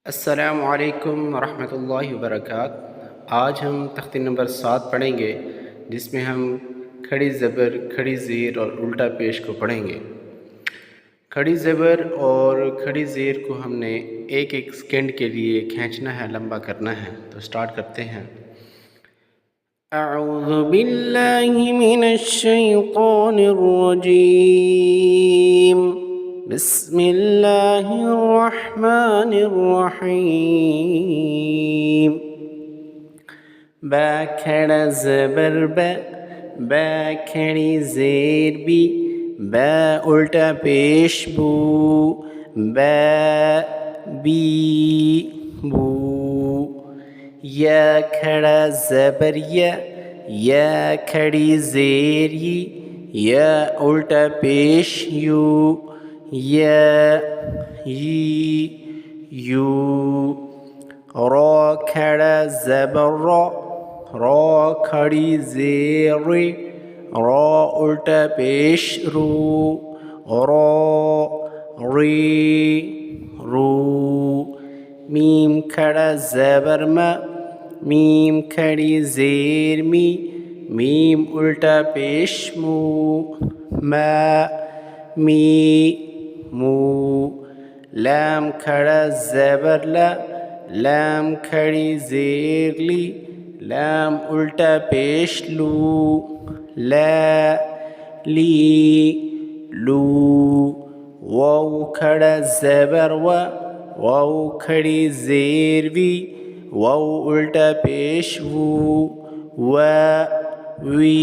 अस्सलामु अलैकुम वरहमतुल्लाहि वबरकात। आज हम तख्ती नंबर 7 पढ़ेंगे, जिसमें हम खड़ी ज़बर, खड़ी ज़ेर और उल्टा पेश को पढ़ेंगे। खड़ी ज़बर और खड़ी ज़ेर को हमने एक एक सेकंड के लिए खींचना है, लंबा करना है। तो स्टार्ट करते हैं। अऊज़ु बिल्लाहि मिनश शैतानिर रजीम। बिस्मिल्लाहिर्रहमानिर्रहीम। बा खड़ा ज़बर बा खड़ी ज़ेर बी, बा उल्टा पेश बू, बा बी बू। या खड़ा ज़बर या खड़ी ज़ेर या उल्टा पेश यू, या यू। रा खड़ा ज़बर रा खड़ी ज़ेर रा उल्टा पेश रू, रा री रू। मीम खड़ा ज़बर मीम खड़ी ज़ेर मीम उल्टा पेश मू, मी मू। लाम खड़ा ज़बर लाम खड़ी ज़ेर लाम उल्टा पेश लू, ली लू। वाव खड़ा ज़बर वाव खड़ी ज़ेर वाव उल्टा पेश वू, वी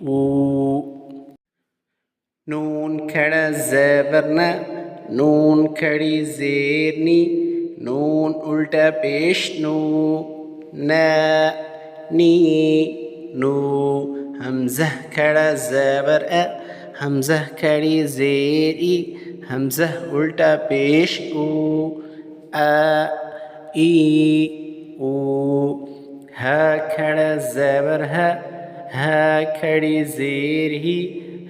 वू। नून खड़ा ज़बर नून खड़ी ज़ेर नून उल्टा पेश नू, नी नू। हमज़ा खड़ा ज़बर हमज़ा खड़ी ज़ेर हमज़ा उल्टा पेश ऊ, ई ऊ। हा खड़ा ज़बर हा खड़ी ज़ेर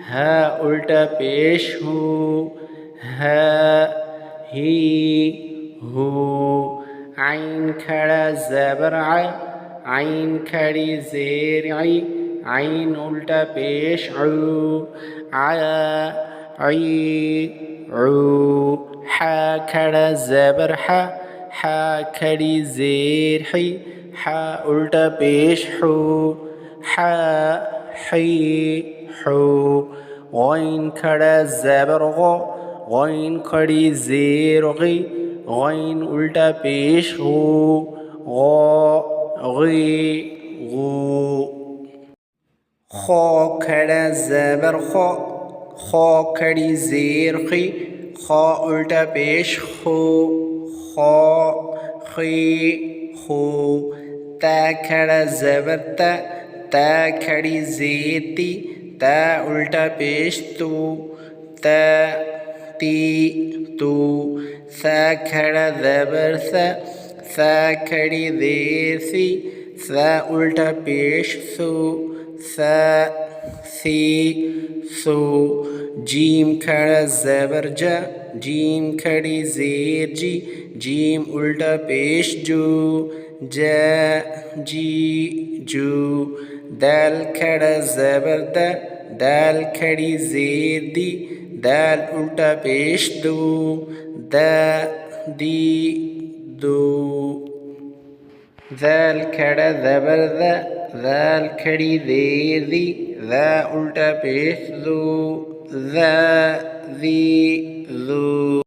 हा उल्टा पेश हू, ही हू। आइन खड़ा ज़बर आइन खड़ी ज़ेर आइन उल्टा पेश ऊ, आई ऊ। हा खड़ा ज़बर हा खड़ी ज़ेर हा उल्टा पेश हू, ही हू। गैन खड़ा ज़बर गैन खड़ी ज़ेर गैन उल्टा पेश गू, गी गू। खा खड़ा ज़बर खा खड़ी ज़ेर खा उल्टा पेश खू, खा खी खू। ता खड़ा ज़बर ता खड़ी ज़ेर ता उल्टा पेश तू, ती तू। सा खड़ा ज़बर सा खड़ी ज़ेर सा उल्टा पेश सू, सी सू। जीम खड़ा ज़बर जीम खड़ी ज़ेर जीम उल्टा पेश जू, जी जू। दाल खड़ा ज़बर दाल खड़ी ज़ेर दाल उल्टा पेश दू, दी दू। ज़ाल खड़ा ज़बर ज़ाल खड़ी ज़ेर ज़ा उल्टा पेश ज़ू, ज़ी ज़ू।